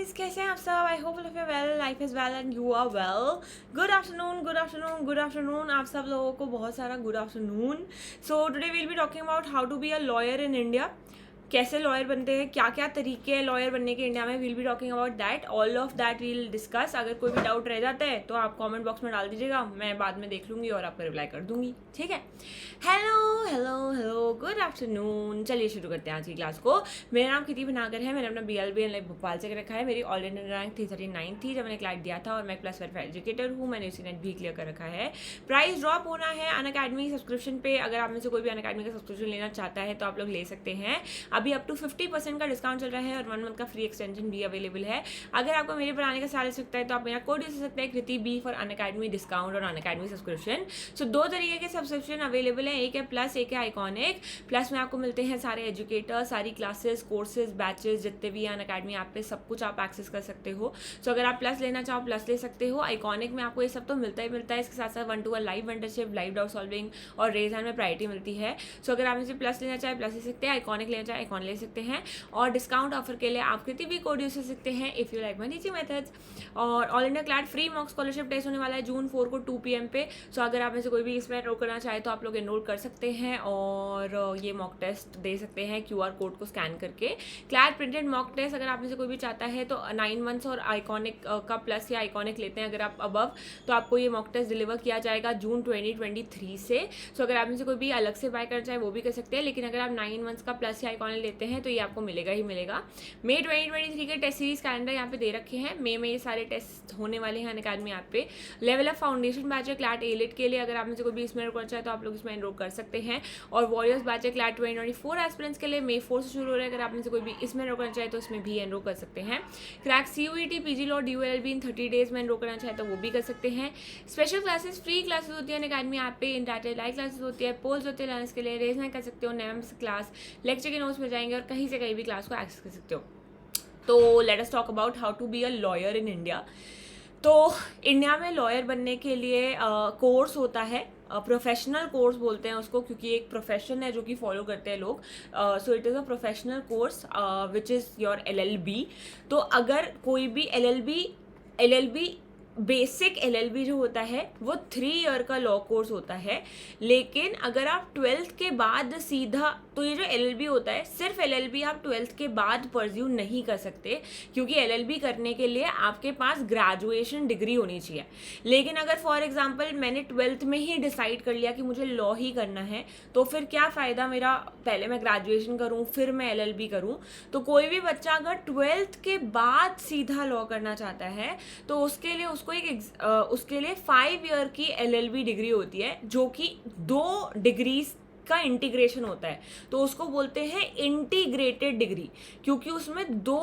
Guys, कैसे हैं आप सब? I hope all of you well, life is well and you are well. Good afternoon, good afternoon, good afternoon. आप सब लोगों को बहुत सारा good afternoon. So today will be talking about how to be a lawyer in India. कैसे lawyer बनते हैं, क्या क्या तरीके हैं लॉयर बनने के इंडिया में. Will be talking about that, all of that will discuss. अगर कोई भी डाउट रह जाता है तो आप कमेंट बॉक्स में डाल दीजिएगा, मैं बाद में देख लूँगी और आपको रिप्लाई कर दूँगी. ठीक है. Hello hello hello, good afternoon. चलिए शुरू करते हैं आज की क्लास को. मेरा नाम कृति बनाकर है. मैंने अपना BLB लाइक भोपाल से रखा है. मेरी ऑल इंडिया रैंक 339 थी जब मैंने क्लास दिया था और मैं प्लस वेरीफाइड एजुकेटर हूँ. मैंने उसी नेट भी क्लियर कर रखा है. प्राइस ड्रॉप होना है अनअकैडमी सब्सक्रिप्शन पे. अगर आप में से कोई भी अनअकैडमी का सब्सक्रिप्शन लेना चाहता है तो आप लोग ले सकते हैं. अभी अप टू 50% का डिस्काउंट चल रहा है और 1 मंथ का फ्री एक्सटेंशन भी अवेलेबल है. अगर आपको मेरे पर आने का साल सकता है तो आप मेरा कोड यूज कर सकते हैं, कृति B फॉर अनअकैडमी डिस्काउंट और अनअकैडमी सब्सक्रिप्शन. सो 2 तरीके के सब्सक्रिप्शन अवेलेबल है. एक है प्लस, एक है आइकॉनिक. प्लस में आपको मिलते हैं सारे एजुकेटर, सारी क्लासेस, कोर्सेज, बैचेस जितने भी हैं अनअकैडमी ऐप पे, सब कुछ आप एक्सेस कर सकते हो. सो अगर आप प्लस लेना चाहो प्लस ले सकते हो. आइकॉनिक में आपको ये सब तो मिलता ही मिलता है. इसके साथ साथ 1-to-1 live mentorship, live doubt solving और रेज हैंड में प्रायोरिटी मिलती है. सो अगर आप इसे प्लस लेना चाहे प्लस ले सकते हैं, आइकॉनिक लेना चाहे आइकॉन ले सकते हैं. और डिस्काउंट ऑफर के लिए आप कृति भी कोड यूज कर सकते हैं if you like my teaching methods. और all India CLAT free mock scholarship test होने वाला है जून 4 को 2 PM पे. सो अगर आप में से कोई भी इसमें एनरोल करना चाहे तो आप लोग एनरोल कर सकते हैं और ये मॉक टेस्ट दे सकते हैं QR कोड को स्कैन करके. क्लैट प्रिंटेड मॉक टेस्ट अगर आप में से कोई भी चाहता है तो 9 मंथ्स और आइकॉनिक का प्लस या आइकॉनिक लेते हैं अगर आप अबव, तो आपको ये मॉक टेस्ट डिलीवर किया जाएगा जून 2023 से. सो अगर आप में से कोई भी अलग से बाय करना चाहे वो भी कर सकते हैं, लेकिन अगर आप 9 मंथ्स का प्लस या आइकॉनिक लेते हैं तो ये आपको मिलेगा ही मिलेगा. मई 2023 के टेस्ट सीरीज कैलेंडर यहाँ पे दे रखे हैं. मई में ये सारे टेस्ट होने वाले हैं अनअकैडमी ऐप पे. लेवल ऑफ फाउंडेशन बैच है क्लैट एलिट के लिए. अगर आप में से कोई भी इसमें एनरोल करना चाहे तो आप लोग इसमें एनरोल कर सकते हैं. और वॉरियर्स बैच है क्लैट 2024 एस्पिरेंट्स के लिए. मई 4 से शुरू हो रहा है. अगर आप में से कोई भी इसमें एनरोल करना चाहे तो इसमें भी एनरोल कर सकते हैं. Crack CUET PG law DULLB इन 30 डेज में एनरोल करना चाहे तो वो भी कर सकते हैं. स्पेशल क्लासेस, फ्री क्लासेस होती है अनअकैडमी ऐप पे. इंटरनेट लाइव क्लासेस होती है, पोल्स होते हैं लर्नर्स के लिए. रेज नहीं कर सकते हो, नेम्स क्लास लेक्चर के नोट्स मिल जाएंगे और कहीं से कहीं भी क्लास को एक्सेस कर सकते हो. तो let us talk about how to be a lawyer in India. तो इंडिया में लॉयर बनने के लिए कोर्स होता है, प्रोफेशनल कोर्स बोलते हैं उसको, क्योंकि एक प्रोफेशन है जो कि फॉलो करते हैं लोग. So it is a professional course which is your LLB. तो अगर कोई भी LLB बेसिक LLB जो होता है वो 3 ईयर का लॉ कोर्स होता है. लेकिन अगर आप 12th के बाद सीधा, तो ये जो LLB होता है सिर्फ LLB आप 12th के बाद परस्यू नहीं कर सकते, क्योंकि LLB करने के लिए आपके पास ग्रेजुएशन डिग्री होनी चाहिए. लेकिन अगर फॉर एग्जांपल मैंने 12th में ही डिसाइड कर लिया कि मुझे लॉ ही करना है, तो फिर क्या फ़ायदा मेरा, पहले मैं ग्रेजुएशन करूँ फिर मैं LLB करूँ. तो कोई भी बच्चा अगर 12th के बाद सीधा लॉ करना चाहता है तो उसके लिए उसके लिए 5 ईयर की LLB डिग्री होती है, जो कि 2 डिग्रीज का इंटीग्रेशन होता है. तो उसको बोलते हैं इंटीग्रेटेड डिग्री, क्योंकि उसमें 2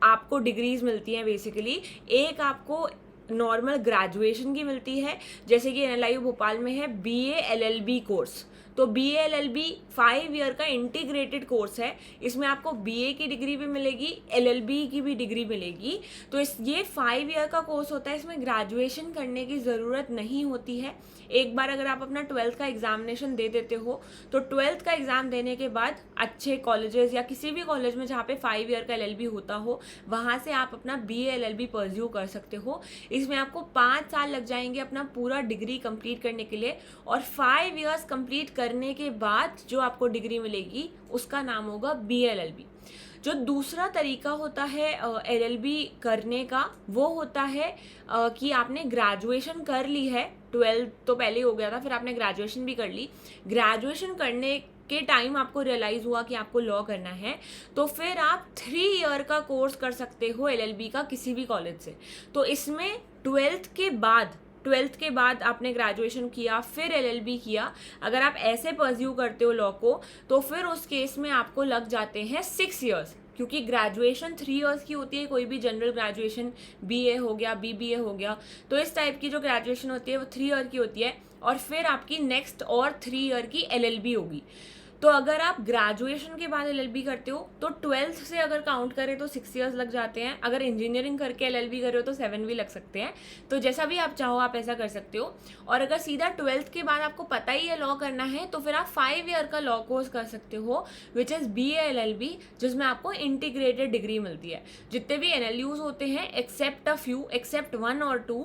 आपको डिग्रीज मिलती हैं बेसिकली. एक आपको नॉर्मल ग्रेजुएशन की मिलती है, जैसे कि NLIU भोपाल में है BA LLB कोर्स. तो BA LLB 5 ईयर का इंटीग्रेटेड कोर्स है. इसमें आपको BA की डिग्री भी मिलेगी, LLB की भी डिग्री मिलेगी. तो ये 5 ईयर का कोर्स होता है. इसमें ग्रेजुएशन करने की ज़रूरत नहीं होती है. एक बार अगर आप अपना 12th का एग्जामिनेशन दे देते हो तो 12th का एग्ज़ाम देने के बाद अच्छे कॉलेजेस या किसी भी कॉलेज में जहाँ पे 5 ईयर का LLB होता हो, वहाँ से आप अपना BA LLB परस्यू कर सकते हो. इसमें आपको 5 साल लग जाएंगे अपना पूरा डिग्री कंप्लीट करने के लिए. और 5 ईयर्स कंप्लीट करने के बाद जो आपको डिग्री मिलेगी उसका नाम होगा BA LLB. जो दूसरा तरीका होता है LLB करने का, वो होता है कि आपने ग्रेजुएशन कर ली है. 12th तो पहले हो गया था, फिर आपने ग्रेजुएशन भी कर ली. ग्रेजुएशन करने के टाइम आपको रियलाइज़ हुआ कि आपको लॉ करना है, तो फिर आप 3 ईयर का कोर्स कर सकते हो LLB का किसी भी कॉलेज से. तो इसमें 12th के बाद आपने ग्रेजुएशन किया फिर LLB किया. अगर आप ऐसे परस्यू करते हो लॉ को तो फिर उस केस में आपको लग जाते हैं 6 ईयर्स, क्योंकि ग्रेजुएशन 3 ईयर्स की होती है. कोई भी जनरल ग्रेजुएशन BA हो गया, BBA हो गया, तो इस टाइप की जो ग्रेजुएशन होती है वो 3 ईयर की होती है. और फिर आपकी नेक्स्ट और 3 ईयर की LLB होगी. तो अगर आप ग्रेजुएशन के बाद एलएलबी करते हो तो 12th से अगर काउंट करें तो 6 ईयर्स लग जाते हैं। अगर इंजीनियरिंग करके एलएलबी कर रहे हो तो 7 भी लग सकते हैं। तो जैसा भी आप चाहो आप ऐसा कर सकते हो। और अगर सीधा 12th के बाद आपको पता ही है लॉ करना है तो फिर आप 5 ईयर का लॉ कोर्स कर सकते हो विच इज़ BA-LLB, जिसमें आपको इंटीग्रेटेड डिग्री मिलती है। जितने भी NLUs होते हैं एक्सेप्ट 1 और 2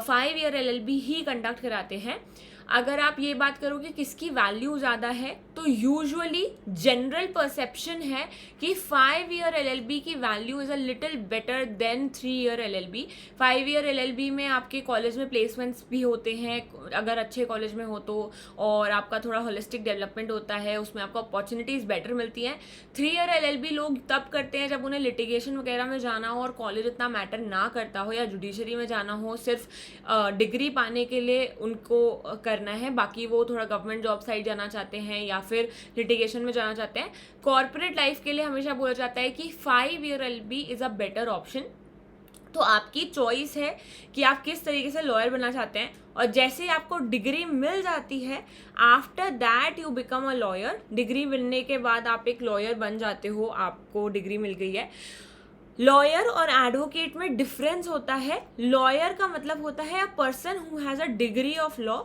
5 ईयर LLB ही कंडक्ट कराते हैं। अगर आप ये बात करो कि किसकी वैल्यू ज़्यादा है तो यूजुअली जनरल परसेप्शन है कि 5 ईयर LLB की value is a little better than 3 year LLB। 5 year LLB में आपके कॉलेज में प्लेसमेंट्स भी होते हैं अगर अच्छे कॉलेज में हो तो, और आपका थोड़ा होलिस्टिक डेवलपमेंट होता है, उसमें आपको अपॉर्चुनिटीज़ बेटर मिलती हैं। 3 ईयर LLB लोग तब करते हैं जब उन्हें लिटिगेशन वगैरह में जाना हो और कॉलेज इतना मैटर ना करता हो, या जुडिशरी में जाना हो, सिर्फ डिग्री पाने के लिए उनको करना है, बाकी वो थोड़ा गवर्नमेंट जॉब साइड जाना चाहते हैं या फिर लिटिगेशन में जाना चाहते हैं। कॉर्पोरेट लाइफ के लिए हमेशा बोला जाता है कि 5 year LLB is a better option. तो आपकी चॉइस है कि आप किस तरीके से लॉयर बनना चाहते हैं, और जैसे ही आपको डिग्री मिल जाती है after that you become a lawyer. Degree मिलने के बाद आप एक लॉयर बन जाते हो, आपको डिग्री मिल गई है। लॉयर और एडवोकेट में डिफरेंस होता है। लॉयर का मतलब होता है a person who has a degree of law.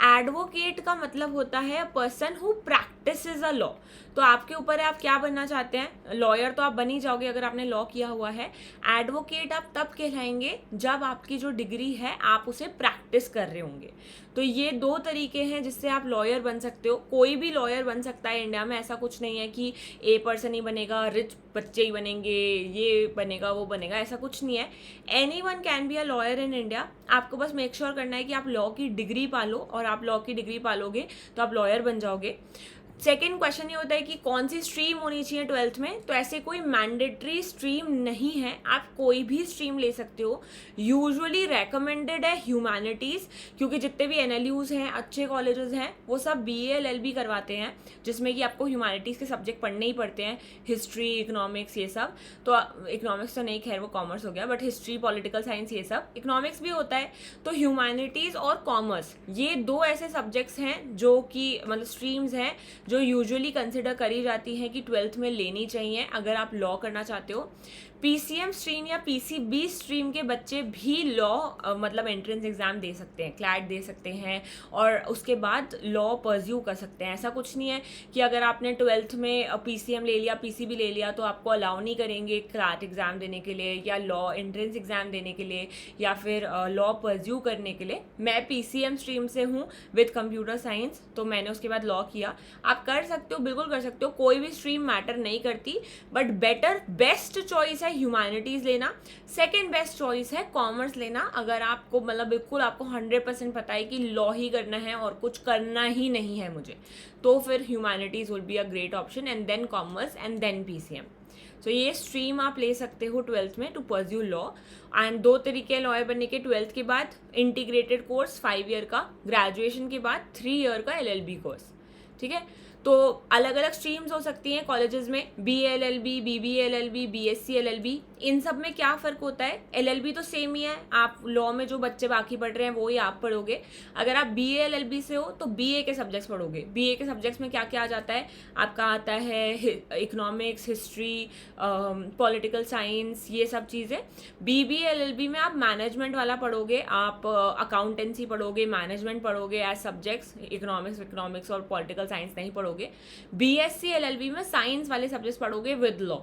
Advocate का मतलब होता है a person who practices a law. तो आपके ऊपर है आप क्या बनना चाहते हैं। लॉयर तो आप बन ही जाओगे अगर आपने लॉ किया हुआ है। एडवोकेट आप तब कहलाएंगे जब आपकी जो डिग्री है आप उसे प्रैक्टिस कर रहे होंगे। तो ये 2 तरीके हैं जिससे आप लॉयर बन सकते हो। कोई भी लॉयर बन सकता है इंडिया में, ऐसा कुछ नहीं है कि ए पर्सन ही बनेगा, रिच बच्चे ही बनेंगे, ये बनेगा वो बनेगा, ऐसा कुछ नहीं है। Anyone can be a lawyer in India. आपको बस मेक श्योर करना है कि आप लॉ की डिग्री पालो, और आप लॉ की डिग्री पालोगे तो आप लॉयर बन जाओगे। सेकेंड क्वेश्चन ये होता है कि कौन सी स्ट्रीम होनी चाहिए 12th में। तो ऐसे कोई मैंडेटरी स्ट्रीम नहीं है, आप कोई भी स्ट्रीम ले सकते हो। यूजुअली रेकमेंडेड है ह्यूमैनिटीज़, क्योंकि जितने भी NLUs हैं, अच्छे कॉलेजेस हैं, वो सब BA-LLB करवाते हैं, जिसमें कि आपको ह्यूमैनिटीज़ के सब्जेक्ट पढ़ने ही पड़ते हैं, हिस्ट्री, इकोनॉमिक्स, ये सब। तो इकोनॉमिक्स तो नहीं, खैर वो कॉमर्स हो गया, बट हिस्ट्री, पॉलिटिकल साइंस, ये सब, इकोनॉमिक्स भी होता है। तो ह्यूमैनिटीज़ और कॉमर्स, ये 2 ऐसे सब्जेक्ट्स हैं जो कि मतलब स्ट्रीम्स हैं जो यूजुअली कंसिडर करी जाती हैं कि 12th में लेनी चाहिए अगर आप लॉ करना चाहते हो। PCM स्ट्रीम या PCB स्ट्रीम के बच्चे भी लॉ मतलब एंट्रेंस एग्ज़ाम दे सकते हैं, क्लैट दे सकते हैं, और उसके बाद लॉ परस्यू कर सकते हैं। ऐसा कुछ नहीं है कि अगर आपने 12th में PCM ले लिया, PCB ले लिया, तो आपको अलाउ नहीं करेंगे क्लैट एग्ज़ाम देने के लिए या लॉ एंट्रेंस एग्ज़ाम देने के लिए या फिर लॉ परस्यू करने के लिए। मैं PCM स्ट्रीम से हूँ विद कंप्यूटर साइंस, तो मैंने उसके बाद लॉ किया। आप कर सकते हो, बिल्कुल कर सकते हो, कोई भी स्ट्रीम मैटर नहीं करती, बट बेस्ट चॉइस है ह्यूमैनिटीज़ लेना। सेकंड बेस्ट चॉइस है कॉमर्स लेना, अगर आपको मतलब बिल्कुल आपको 100% पता है कि लॉ ही करना है और कुछ करना ही नहीं है मुझे, तो फिर humanities will be a great option, and then commerce and then PCM। So ये स्ट्रीम आप ले सकते हो 12th में टू परस्यू लॉ। एंड 2 तरीके लॉयर बनने के, 12th के बाद इंटीग्रेटेड कोर्स 5 ईयर का, ग्रेजुएशन के बाद 3 ईयर का LLB कोर्स। ठीक है, तो अलग अलग स्ट्रीम्स हो सकती हैं कॉलेजेस में, BA-LLB, BBA-LLB, BSc-LLB। इन सब में क्या फ़र्क होता है। LLB तो सेम ही है, आप लॉ में जो बच्चे बाकी पढ़ रहे हैं वो ही आप पढ़ोगे। अगर आप BA-LLB से हो तो BA के सब्जेक्ट्स पढ़ोगे। BA के सब्जेक्ट्स में क्या क्या आ जाता है, आपका आता है इकोनॉमिक्स, हिस्ट्री, पॉलिटिकल साइंस, ये सब चीज़ें। BBA-LLB में आप मैनेजमेंट वाला पढ़ोगे, आप अकाउंटेंसी पढ़ोगे, मैनेजमेंट पढ़ोगे एज सब्जेक्ट्स, इकोनॉमिक्स और पॉलिटिकल साइंस नहीं पढ़ोगे। BSc-LLB में साइंस वाले सब्जेक्ट्स पढ़ोगे विद लॉ,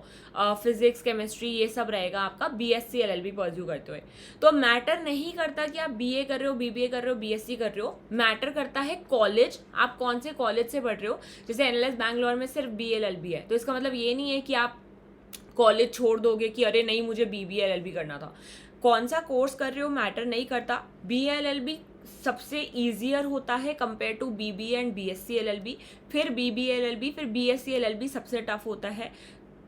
फिजिक्स, केमिस्ट्री, ये सब रहेगा आपका BSc-LLB परस्यू करते हुए। तो मैटर नहीं करता कि आप BA कर रहे हो, BBA कर रहे हो, BSc कर रहे हो, मैटर करता है कॉलेज, आप कौन से कॉलेज से पढ़ रहे हो। जैसे NLS बैंगलोर में सिर्फ BA-LLB है, तो इसका मतलब ये नहीं है कि आप कॉलेज छोड़ दोगे कि अरे नहीं मुझे BBA-LLB करना था। कौन सा कोर्स कर रहे हो मैटर नहीं करता। BA-LLB सबसे ईजियर होता है compare to BBA and BSc-LLB, फिर BBA-LLB, फिर BSc-LLB सबसे टफ होता है।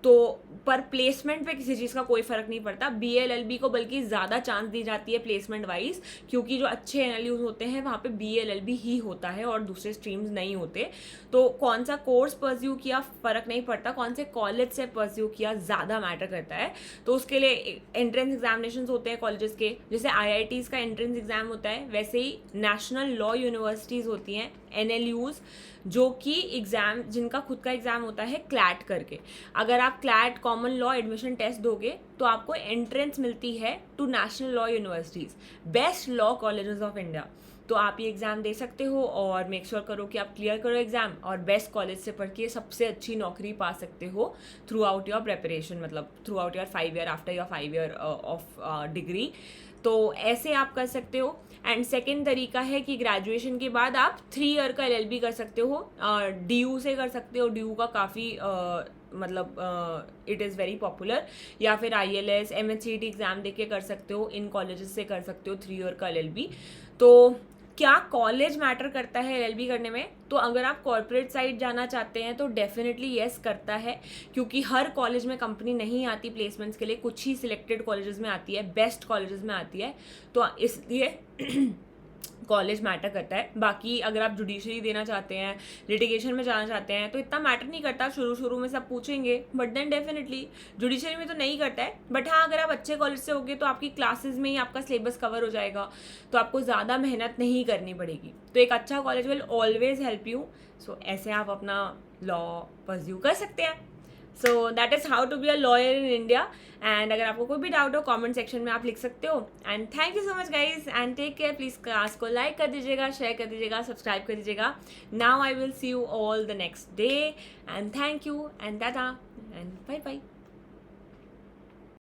तो पर प्लेसमेंट पे किसी चीज़ का कोई फ़र्क नहीं पड़ता। BA-LLB को बल्कि ज़्यादा चांस दी जाती है प्लेसमेंट वाइज, क्योंकि जो अच्छे NLUs होते हैं वहाँ पे BA-LLB ही होता है और दूसरे स्ट्रीम्स नहीं होते। तो कौन सा कोर्स परस्यू किया फ़र्क नहीं पड़ता, कौन से कॉलेज से परस्यू किया ज़्यादा मैटर करता है। तो उसके लिए एंट्रेंस एग्जामिनेशन होते हैं कॉलेजेस के, जैसे IITs का एंट्रेंस एग्ज़ाम होता है, वैसे ही नेशनल लॉ यूनिवर्सिटीज़ होती हैं NLUs, जो कि एग्ज़ाम, जिनका खुद का एग्ज़ाम होता है क्लैट करके। अगर आप CLAT common law admission test दोगे तो आपको एंट्रेंस मिलती है to national law universities, best law colleges of India. तो आप ये एग्ज़ाम दे सकते हो और मेक श्योर करो कि आप क्लियर करो एग्ज़ाम और बेस्ट कॉलेज से पढ़ के सबसे अच्छी नौकरी पा सकते हो थ्रू आउट योर प्रेपरेशन, मतलब through out your 5 year, after your 5 year of degree. तो ऐसे आप कर सकते हो। एंड सेकेंड तरीका है कि ग्रेजुएशन के बाद आप 3 ईयर का LLB कर सकते हो, DU से कर सकते हो, DU का काफ़ी मतलब इट इज़ वेरी पॉपुलर, या फिर ILS MHCT एग्ज़ाम दे के कर सकते हो, इन कॉलेजेस से कर सकते हो 3 ईयर का LLB। तो क्या कॉलेज मैटर करता है LLB करने में? तो अगर आप कॉर्पोरेट साइड जाना चाहते हैं तो डेफिनेटली येस करता है, क्योंकि हर कॉलेज में कंपनी नहीं आती प्लेसमेंट्स के लिए, कुछ ही सिलेक्टेड कॉलेजेस में आती है, बेस्ट कॉलेजेस में आती है, तो इसलिए कॉलेज मैटर करता है। बाकी अगर आप जुडिशरी देना चाहते हैं, लिटिगेशन में जाना चाहते हैं, तो इतना मैटर नहीं करता, शुरू में सब पूछेंगे, बट देन डेफिनेटली जुडिशरी में तो नहीं करता है। बट हाँ, अगर आप अच्छे कॉलेज से होगे तो आपकी क्लासेस में ही आपका सिलेबस कवर हो जाएगा, तो आपको ज़्यादा मेहनत नहीं करनी पड़ेगी। तो एक अच्छा college will always help you. So ऐसे आप अपना लॉ परस्यू कर सकते हैं। So that is how to be a lawyer in India. And अगर आपको कोई भी डाउट हो कमेंट सेक्शन में आप लिख सकते हो। And thank you so much guys, and take care. Please class को लाइक कर दीजिएगा, शेयर कर दीजिएगा, सब्सक्राइब कर दीजिएगा। Now I will see you all the next day, and thank you, and tata, and bye bye.